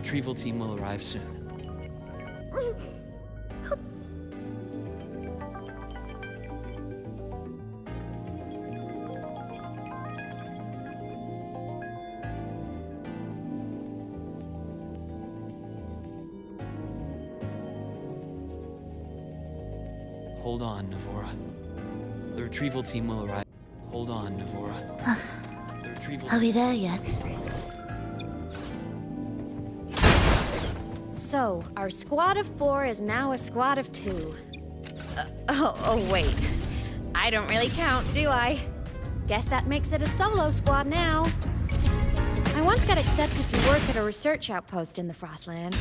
retrieval team will arrive soon. Hold on, Navora. The retrieval team will arrive. Hold on, Navora. The retrieval Are we there yet? So, our squad of 4 is now a squad of 2. Oh, wait. I don't really count, do I? Guess that makes it a solo squad now. I once got accepted to work at a research outpost in the Frostlands.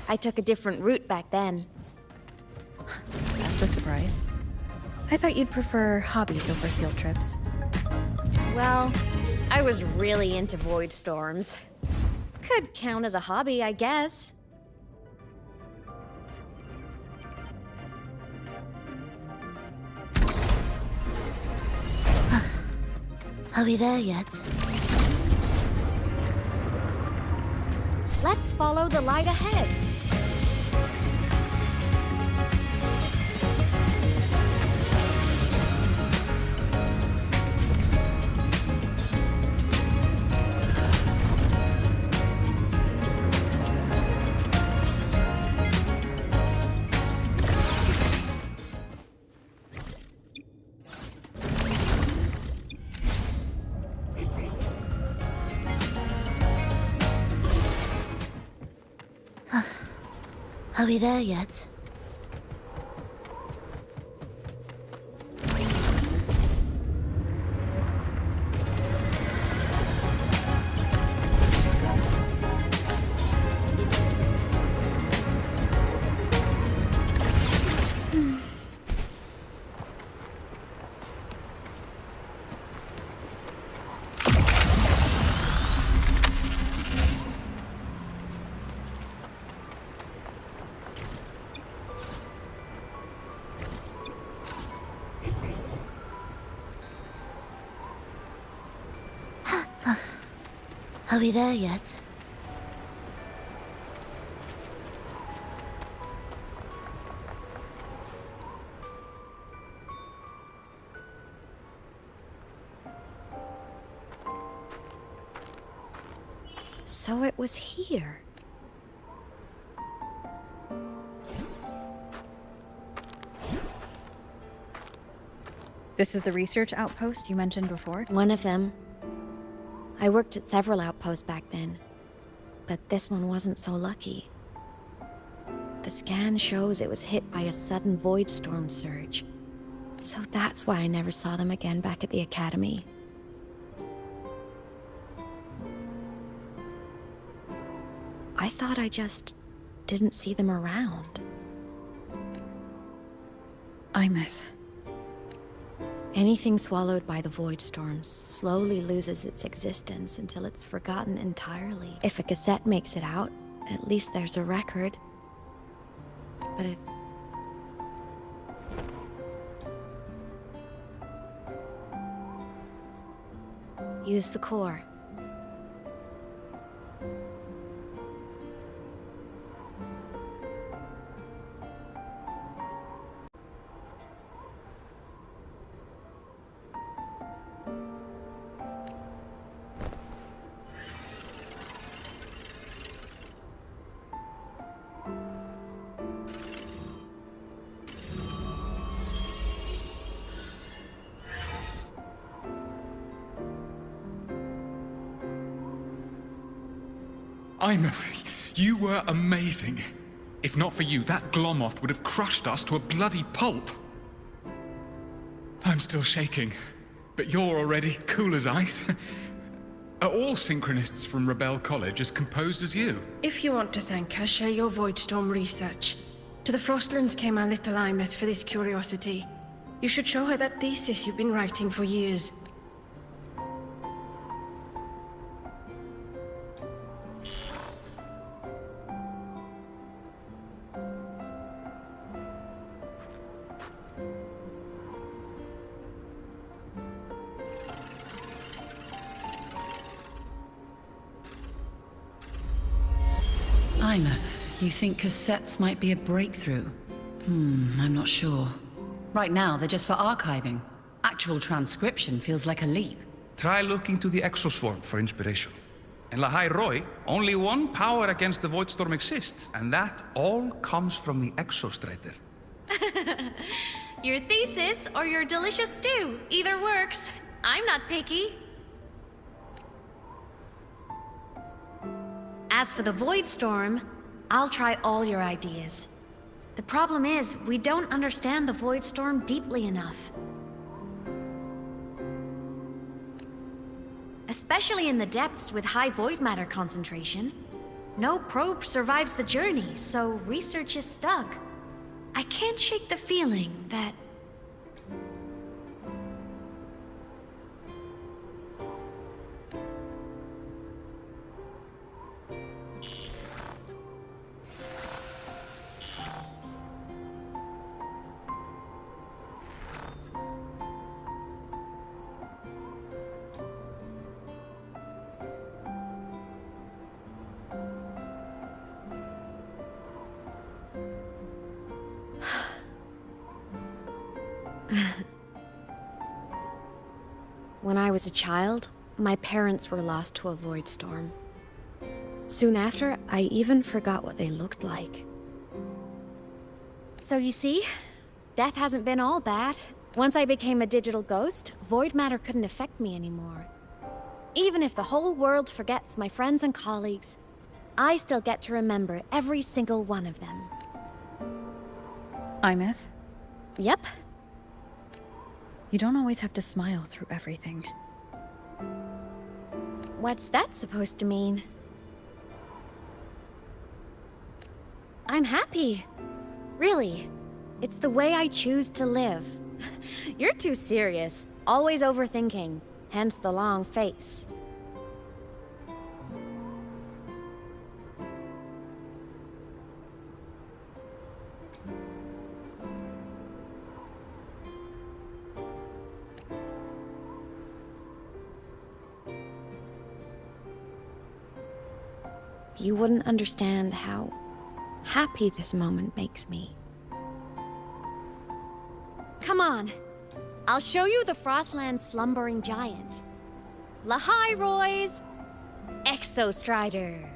I took a different route back then. That's a surprise. I thought you'd prefer hobbies over field trips. Well, I was really into void storms. Could count as a hobby, I guess. Are we there yet? Let's follow the light ahead. Are we there yet? Are we there yet? So it was here. This is the research outpost you mentioned before? One of them. I worked at several outposts back then, but this one wasn't so lucky. The scan shows it was hit by a sudden void storm surge, so that's why I never saw them again back at the academy. I thought I just didn't see them around. Imeth. Anything swallowed by the void storm slowly loses its existence until it's forgotten entirely. If a cassette makes it out, at least there's a record. But if... Use the core. Imeth, you were amazing. If not for you, that Glomoth would have crushed us to a bloody pulp. I'm still shaking, but you're already cool as ice. Are all synchronists from Rebel College as composed as you? If you want to thank her, share your Voidstorm research. To the Frostlands came our little Imeth for this curiosity. You should show her that thesis you've been writing for years. Imeth, you think cassettes might be a breakthrough? I'm not sure. Right now, they're just for archiving. Actual transcription feels like a leap. Try looking to the exoswarm for inspiration. In Lahai Roi, only one power against the Voidstorm exists, and that all comes from the Exostrider. Your thesis or your delicious stew, either works. I'm not picky. As for the Voidstorm, I'll try all your ideas. The problem is, we don't understand the Voidstorm deeply enough. Especially in the depths with high void matter concentration. No probe survives the journey, so research is stuck. I can't shake the feeling that... When I was a child, my parents were lost to a void storm. Soon after, I even forgot what they looked like. So you see, death hasn't been all bad. Once I became a digital ghost, void matter couldn't affect me anymore. Even if the whole world forgets my friends and colleagues, I still get to remember every single one of them. Imeth, Yep. you don't always have to smile through everything. What's that supposed to mean? I'm happy. Really. It's the way I choose to live. You're too serious. Always overthinking. Hence the long face. You wouldn't understand how happy this moment makes me. Come on. I'll show you the Frostland's slumbering giant. Lahai Roy's Exostrider.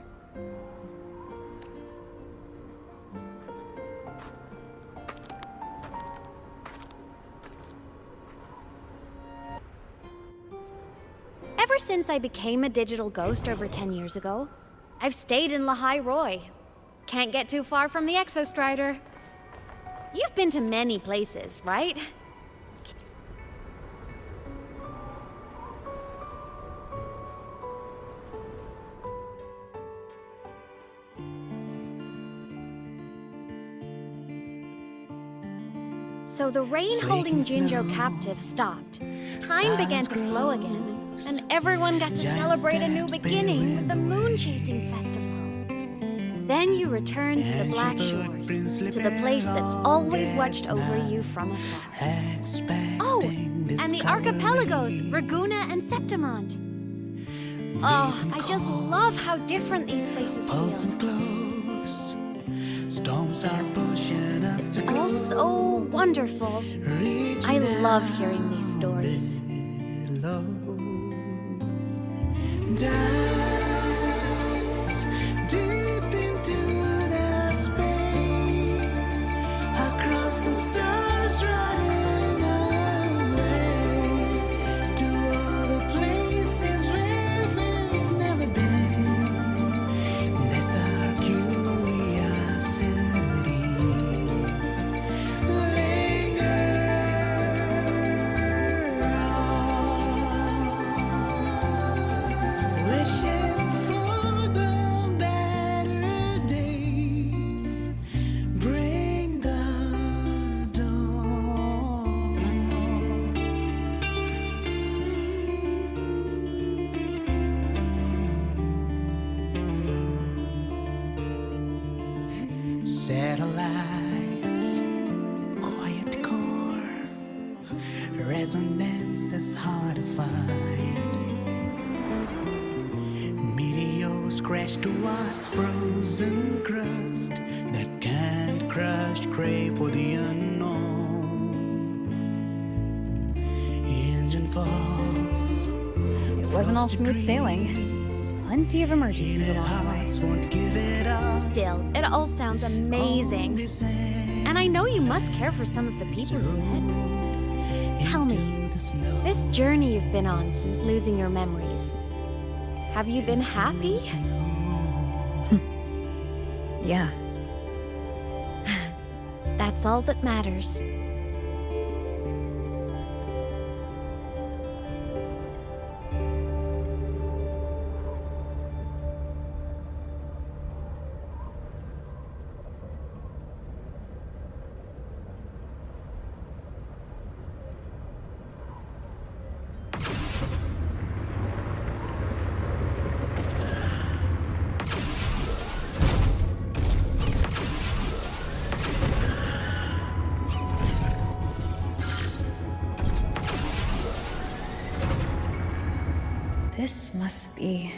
Ever since I became a digital ghost over 10 years ago, I've stayed in Lahai Roi. Can't get too far from the Exostrider. You've been to many places, right? So the rain holding Jinzhou captive stopped. Time began to flow again, and everyone got to celebrate a new beginning with the Moon Chasing Festival. Then you returned to the Black Shores, to the place that's always watched over you from afar. Oh, and the archipelagos, Raguna and Septimont. Oh, I just love how different these places feel. Storms are pushing us It's all so wonderful. I love hearing these stories. Dive deep into the space, across the stars running away, to all the places where we've never been. That's our curiosity. Wishing for the better days, bring the dawn. Satellites, quiet core, resonance is hard to find. Meteors nose crash towards frozen crust that can't crush, crave for the unknown. Engine falls. It wasn't all smooth sailing. Plenty of emergencies along the way. Won't give it up. Still, it all sounds amazing. And I know you must care for some of the people you met. Tell me, this journey you've been on since losing your memories, have you been happy? Yeah. That's all that matters. This must be...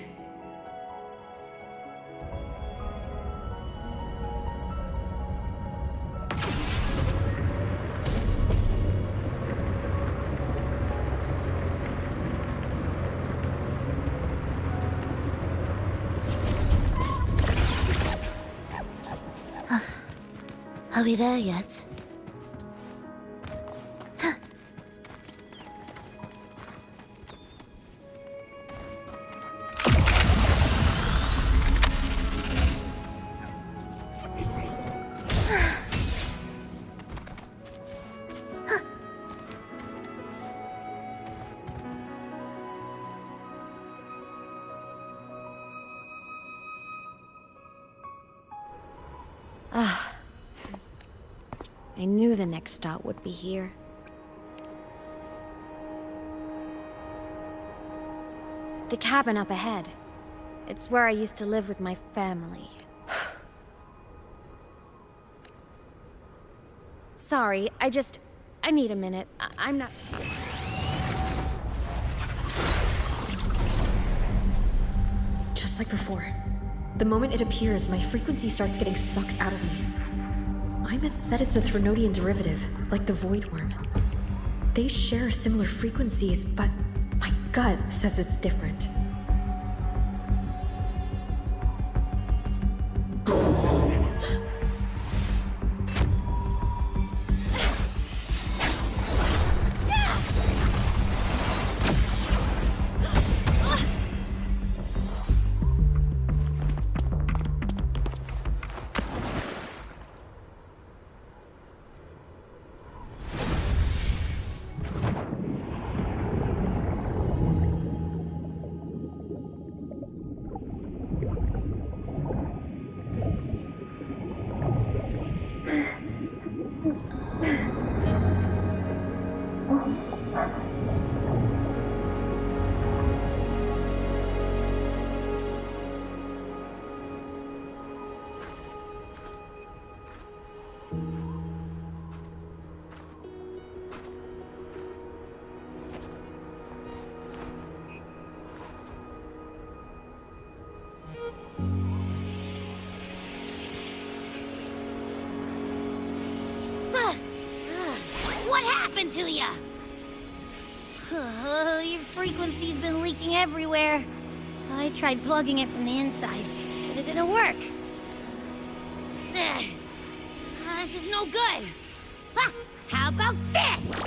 Are we there yet? I knew the next stop would be here. The cabin up ahead. It's where I used to live with my family. Sorry, I need a minute. I'm not... Just like before. The moment it appears, my frequency starts getting sucked out of me. Imeth said it's a Threnodian derivative, like the Void Worm. They share similar frequencies, but my gut says it's different. What happened to ya? Your frequency's been leaking everywhere. I tried plugging it from the inside, but it didn't work. This is no good. How about this?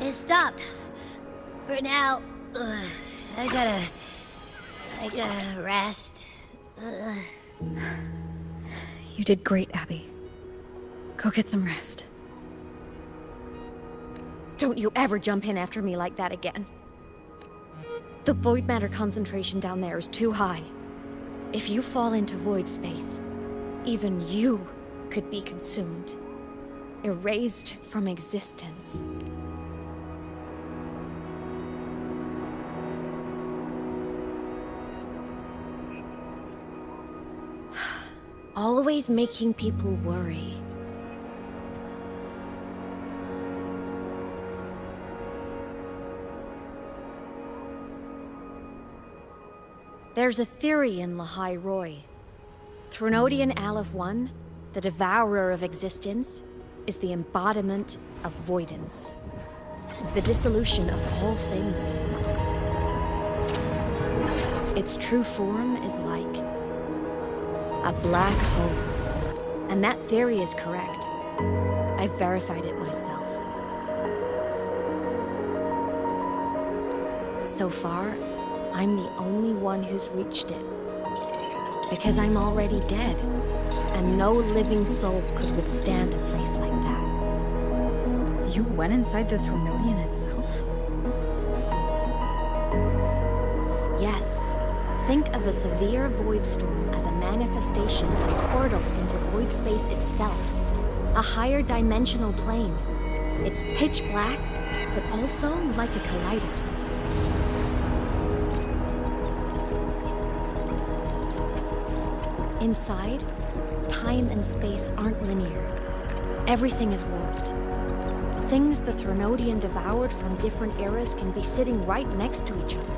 It stopped. For now, I gotta rest. You did great, Abby. Go get some rest. Don't you ever jump in after me like that again. The void matter concentration down there is too high. If you fall into void space, even you could be consumed, erased from existence. Always making people worry. There's a theory in Lahai Roy. Threnodian Aleph 1, the devourer of existence, is the embodiment of voidance. The dissolution of all things. Its true form is like a black hole. And that theory is correct. I've verified it myself. So far, I'm the only one who's reached it. Because I'm already dead, and no living soul could withstand a place like that. You went inside the Threnodian itself? Yes. Think of a severe void storm as a manifestation of a portal into void space itself. A higher dimensional plane. It's pitch black, but also like a kaleidoscope. Inside, time and space aren't linear. Everything is warped. Things the Threnodian devoured from different eras can be sitting right next to each other.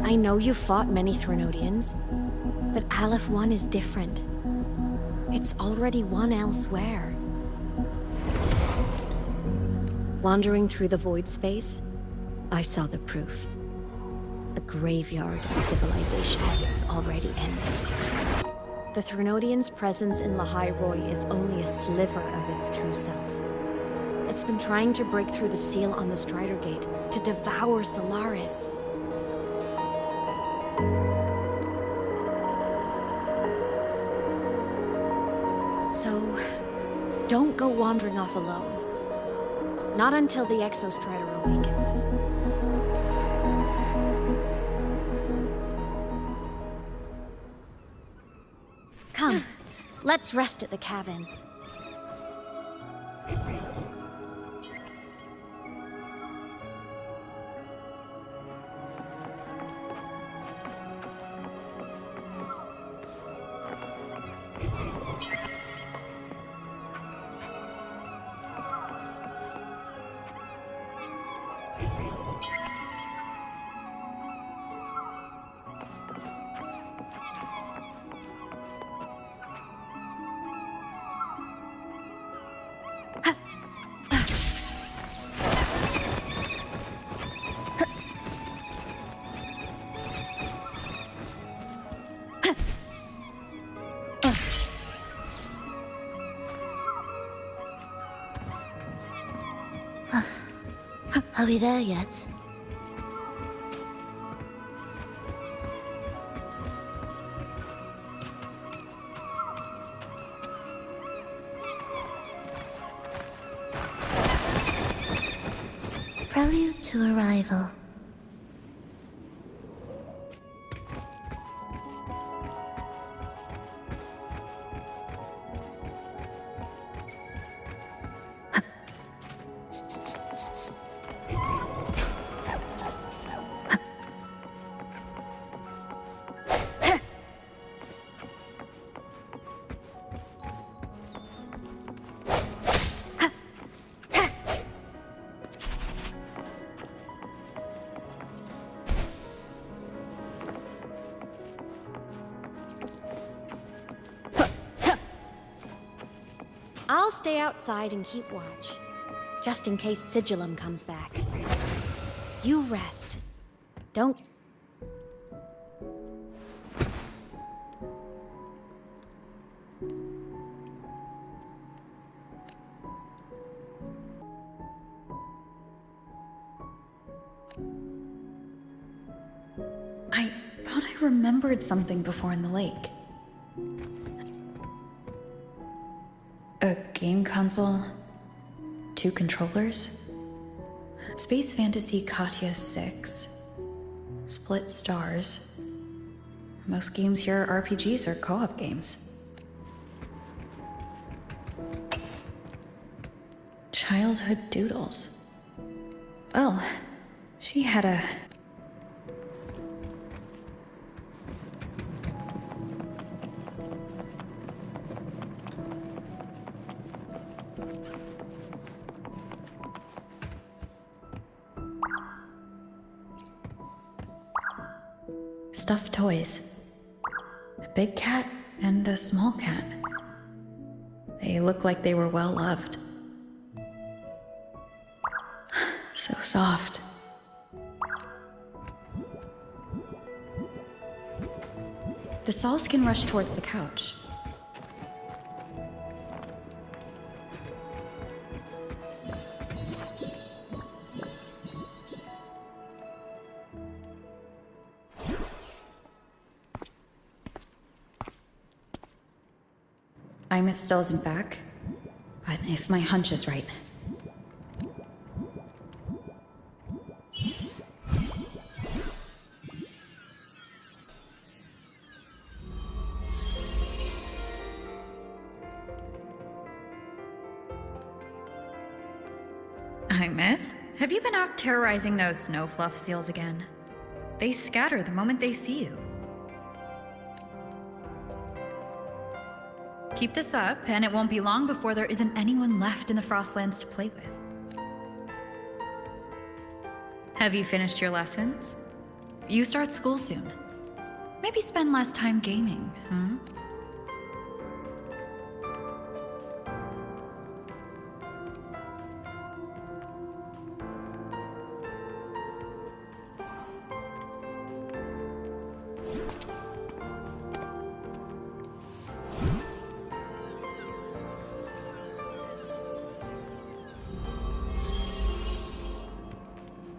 I know you fought many Threnodians, but Aleph 1 is different. It's already won elsewhere. Wandering through the void space, I saw the proof. A graveyard of civilizations is already ended. The Threnodian's presence in Lahai Roy is only a sliver of its true self. It's been trying to break through the seal on the Strider Gate to devour Solaris. So, don't go wandering off alone. Not until the Exostrider awakens. Come, let's rest at the cabin. Are we there yet? Prelude to arrival. I'll stay outside and keep watch, just in case Sigillum comes back. You rest. Don't... I thought I remembered something before in the lake. A game console, 2 controllers, Space Fantasy Katya 6, split stars. Most games here are RPGs or co-op games. Childhood doodles. Well, she had a... stuffed toys. A big cat and a small cat. They look like they were well loved. So soft. The Sawskin rushed towards the couch. Imeth still isn't back, but if my hunch is right. Imeth, have you been out terrorizing those snow fluff seals again? They scatter the moment they see you. Keep this up, and it won't be long before there isn't anyone left in the Frostlands to play with. Have you finished your lessons? You start school soon. Maybe spend less time gaming, huh?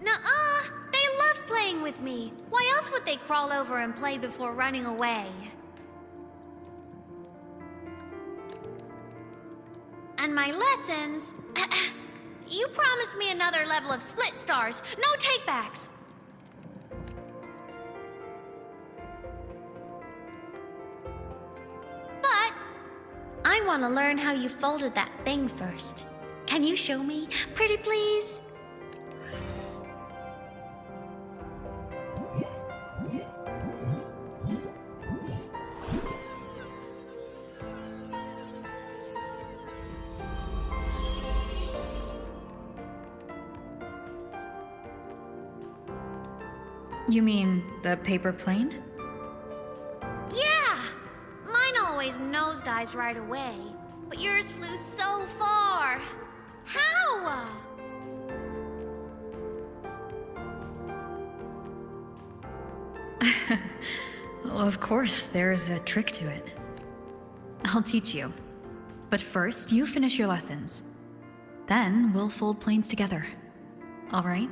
Nuh-uh! They love playing with me. Why else would they crawl over and play before running away? And my lessons... You promised me another level of split stars. No takebacks. But I want to learn how you folded that thing first. Can you show me? Pretty please? You mean the paper plane? Yeah! Mine always nosedives right away, but yours flew so far. How? Well, of course, there's a trick to it. I'll teach you. But first, you finish your lessons. Then we'll fold planes together. All right?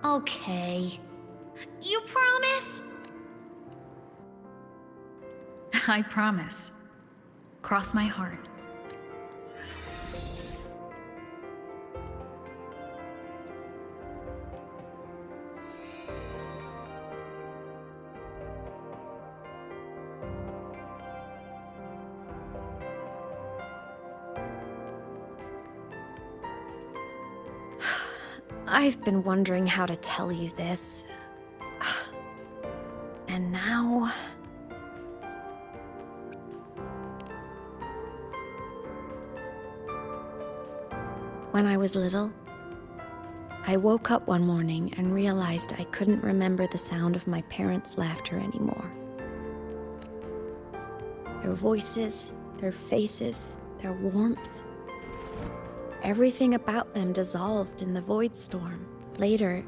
Okay. You promise? I promise. Cross my heart. I've been wondering how to tell you this. And now... When I was little, I woke up one morning and realized I couldn't remember the sound of my parents' laughter anymore. Their voices, their faces, their warmth. Everything about them dissolved in the void storm. Later,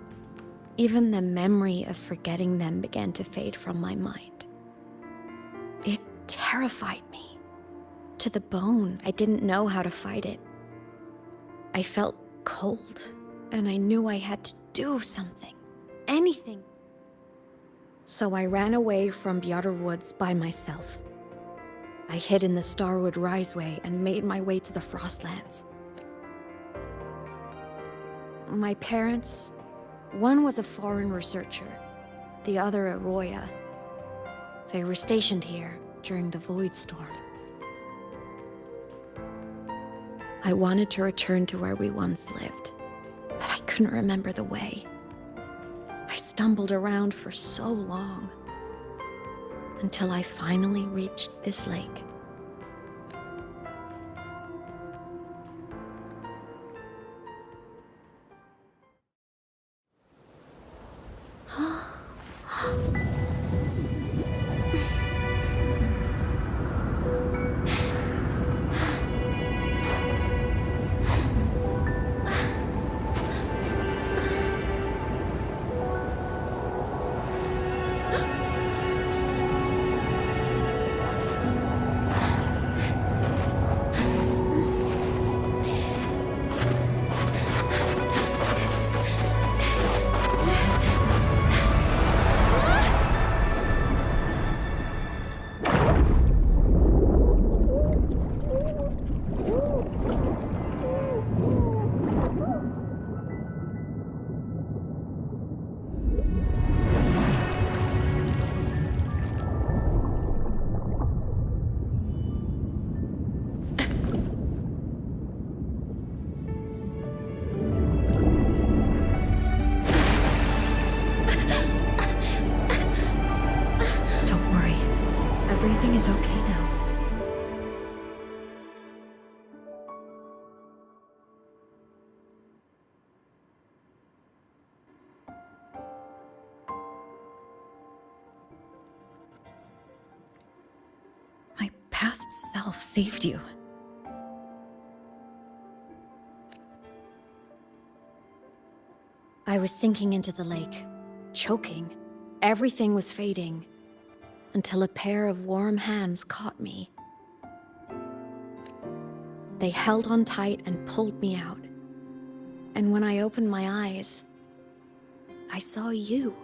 even the memory of forgetting them began to fade from my mind. It terrified me. To the bone, I didn't know how to fight it. I felt cold, and I knew I had to do something. Anything. So I ran away from Bjorder Woods by myself. I hid in the Starwood Riseway and made my way to the Frostlands. My parents, one was a foreign researcher, the other a Roya. They were stationed here during the Void Storm. I wanted to return to where we once lived, but I couldn't remember the way. I stumbled around for so long, until I finally reached this lake. everything is okay now. My past self saved you. I was sinking into the lake, choking. Everything was fading, until a pair of warm hands caught me. They held on tight and pulled me out. And when I opened my eyes, I saw you.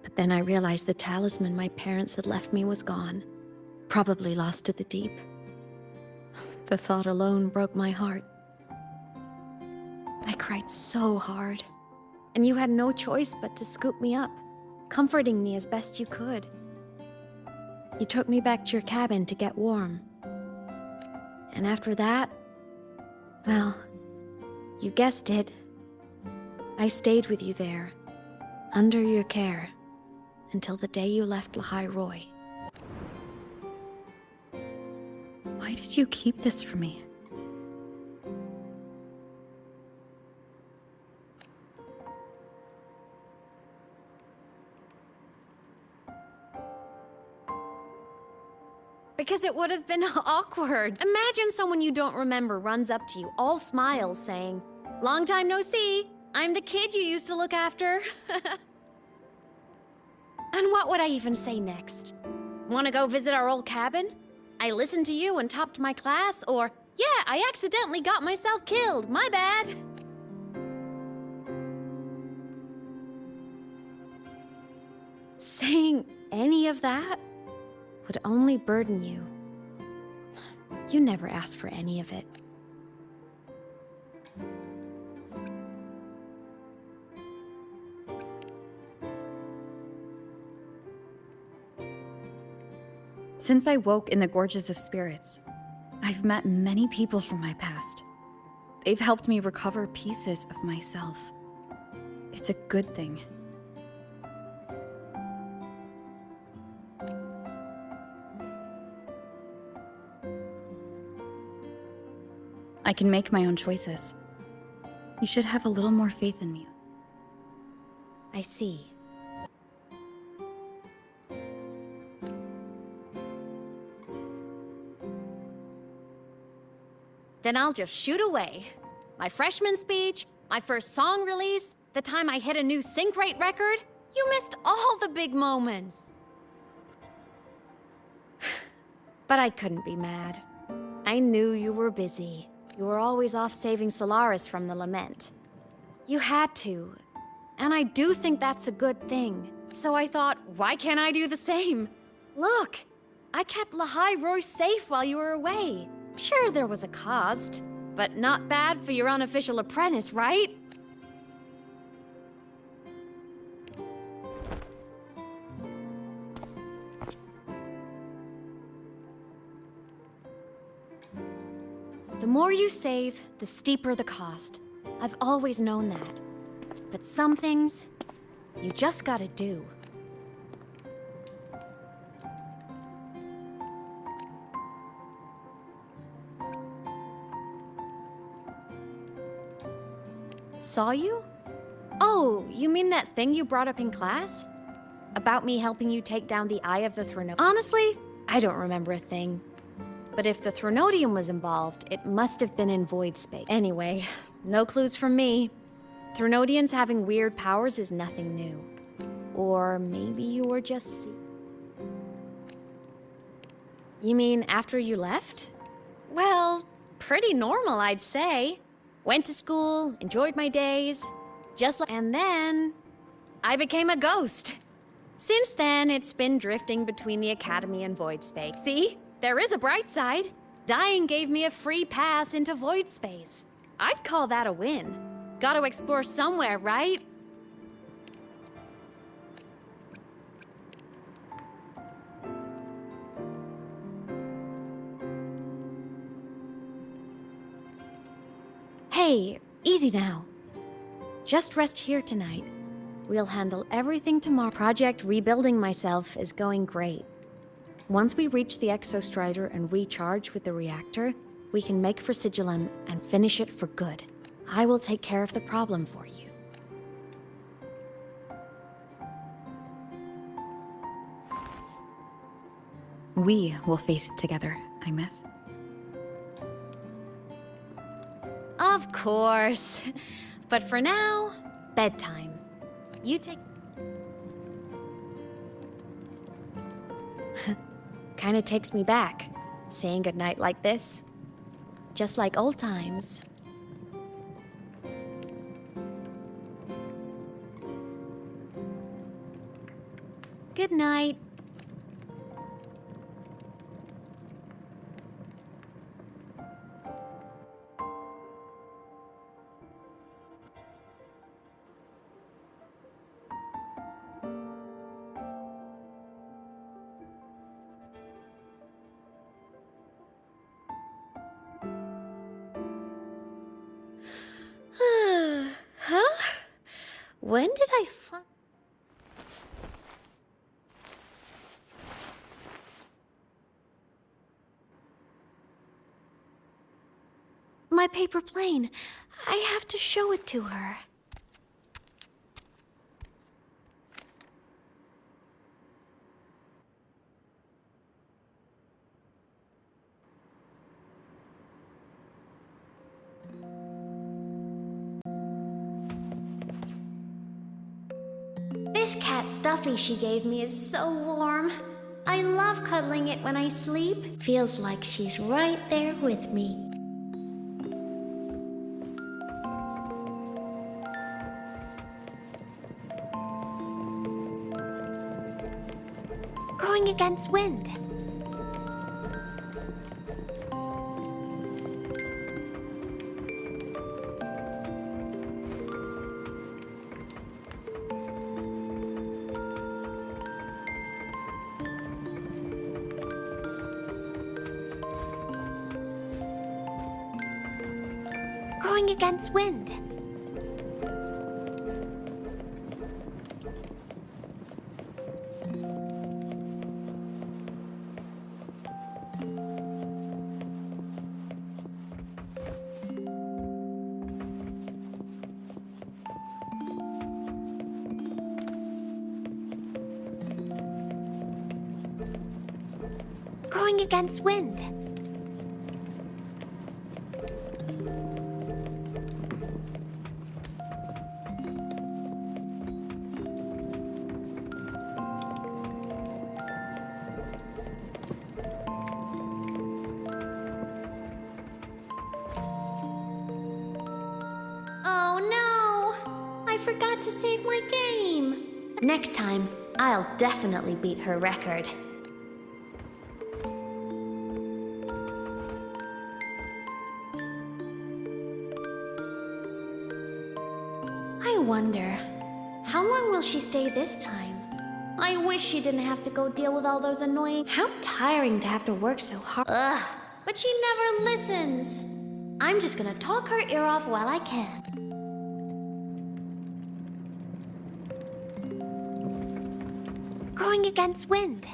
But then I realized the talisman my parents had left me was gone, probably lost to the deep. The thought alone broke my heart. I cried so hard, and you had no choice but to scoop me up, comforting me as best you could. You took me back to your cabin to get warm. And after that, well, you guessed it. I stayed with you there, under your care, until the day you left Lahai Roy. Why did you keep this from me? Because it would have been awkward. Imagine someone you don't remember runs up to you, all smiles, saying, "Long time no see. I'm the kid you used to look after." And what would I even say next? Want to go visit our old cabin? I listened to you and topped my class, or, "Yeah, I accidentally got myself killed. My bad." Saying any of that would only burden you. You never asked for any of it. Since I woke in the Gorges of Spirits, I've met many people from my past. They've helped me recover pieces of myself. It's a good thing. I can make my own choices. You should have a little more faith in me. I see. Then I'll just shoot away. My freshman speech, my first song release, the time I hit a new sync rate record. You missed all the big moments. But I couldn't be mad. I knew you were busy. You were always off saving Solaris from the lament. You had to. And I do think that's a good thing. So I thought, why can't I do the same? Look, I kept Lahai Roy safe while you were away. Sure, there was a cost, but not bad for your unofficial apprentice, right? The more you save, the steeper the cost. I've always known that. But some things, you just gotta do. Saw you? Oh, you mean that thing you brought up in class? About me helping you take down the Eye of the Thronodium? Honestly, I don't remember a thing. But if the Thronodium was involved, it must have been in void space. Anyway, no clues from me. Thronodians having weird powers is nothing new. Or maybe you were just... You mean after you left? Well, pretty normal, I'd say. Went to school, enjoyed my days, just like... And then... I became a ghost. Since then, it's been drifting between the Academy and void space. See? There is a bright side. Dying gave me a free pass into void space. I'd call that a win. Gotta explore somewhere, right? Hey, Easy now. Just rest here tonight. We'll handle everything tomorrow. Project Rebuilding Myself is going great. Once we reach the Exostrider and recharge with the reactor, we can make for Sigilum and finish it for good. I will take care of the problem for you. We will face it together, Imeth. Of course. But for now, bedtime. You take... Kinda takes me back, saying goodnight like this. Just like old times. Good night. Huh? When did I find... My paper plane. I have to show it to her. This cat stuffy she gave me is so warm. I love cuddling it when I sleep. Feels like she's right there with me. Going against wind. Going against wind. Going against wind. Oh no! I forgot to save my game. Next time, I'll definitely beat her record. I wonder, how long will she stay this time? I wish she didn't have to go deal with all those annoying... How tiring to have to work so hard. Ugh, but she never listens. I'm just gonna talk her ear off while I can. Going against wind.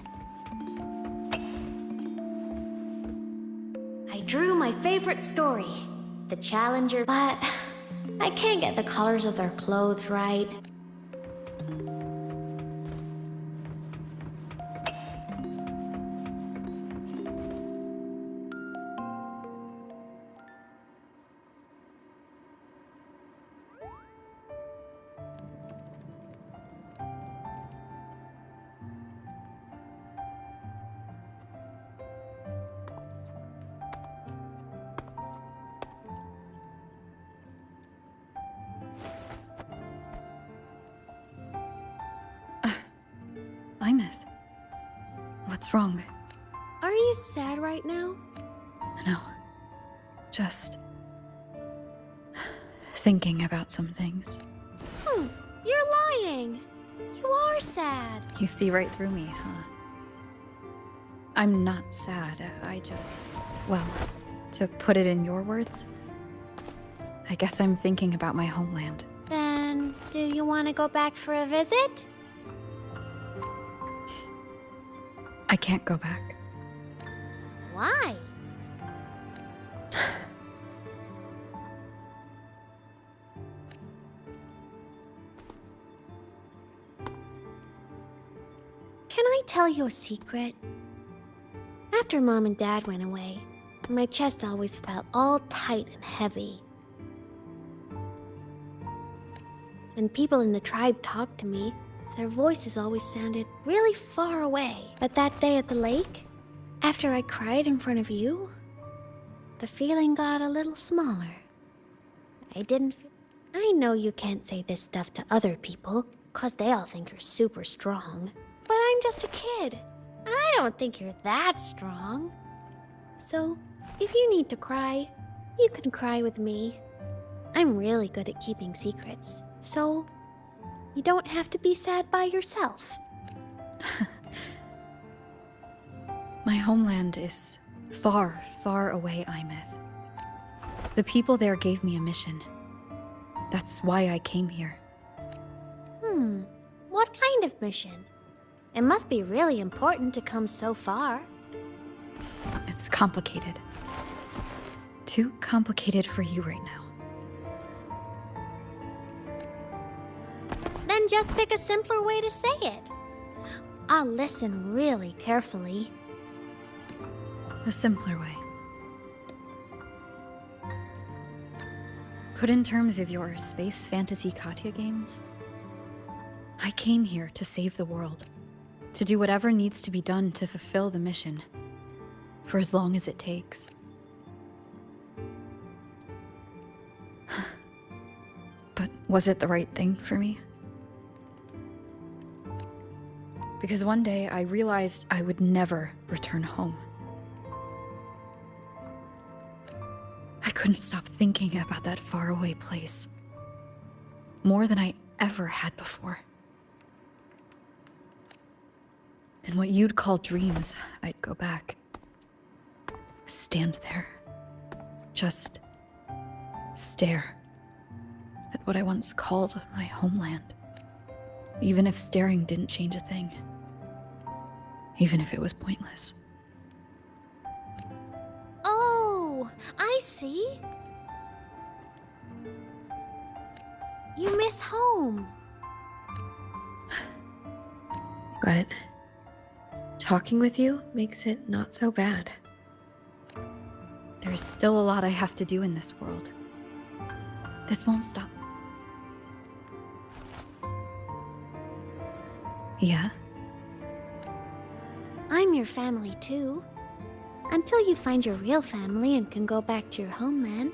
I drew my favorite story, The Challenger, but I can't get the colors of their clothes right. Imeth. What's wrong? Are you sad right now? No. Just... thinking about some things. You're lying. You are sad. You see right through me, huh? I'm not sad. I just... Well, to put it in your words, I guess I'm thinking about my homeland. Then, do you want to go back for a visit? I can't go back. Why? Can I tell you a secret? After Mom and Dad went away, my chest always felt all tight and heavy. When people in the tribe talked to me, their voices always sounded really far away. But that day at the lake, after I cried in front of you, the feeling got a little smaller. I know you can't say this stuff to other people, 'cause they all think you're super strong. But I'm just a kid, and I don't think you're that strong. So, if you need to cry, you can cry with me. I'm really good at keeping secrets, so you don't have to be sad by yourself. My homeland is far, far away, Imeth. The people there gave me a mission. That's why I came here. What kind of mission? It must be really important to come so far. It's complicated. Too complicated for you right now. Then just pick a simpler way to say it. I'll listen really carefully. A simpler way. Put in terms of your space fantasy Katya games, I came here to save the world. To do whatever needs to be done to fulfill the mission. For as long as it takes. But was it the right thing for me? Because one day I realized I would never return home. I couldn't stop thinking about that faraway place. More than I ever had before. In what you'd call dreams, I'd go back. Stand there. Just stare at what I once called my homeland. Even if staring didn't change a thing. Even if it was pointless. Oh, I see. You miss home. But talking with you makes it not so bad. There's still a lot I have to do in this world. This won't stop. Yeah? I'm your family too. Until you find your real family and can go back to your homeland,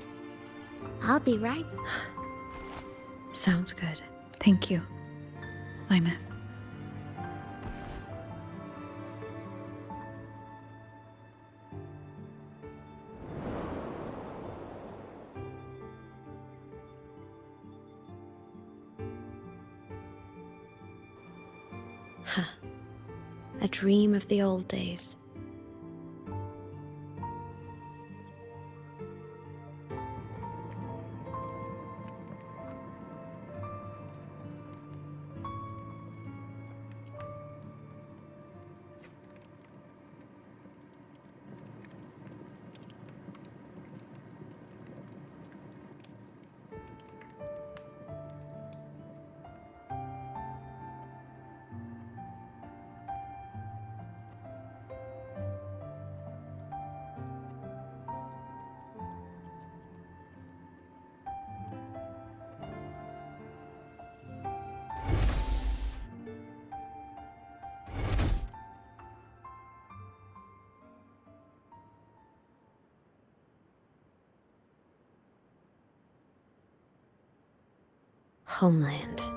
I'll be right. Sounds good. Thank you, Imeth. A dream of the old days. Homeland.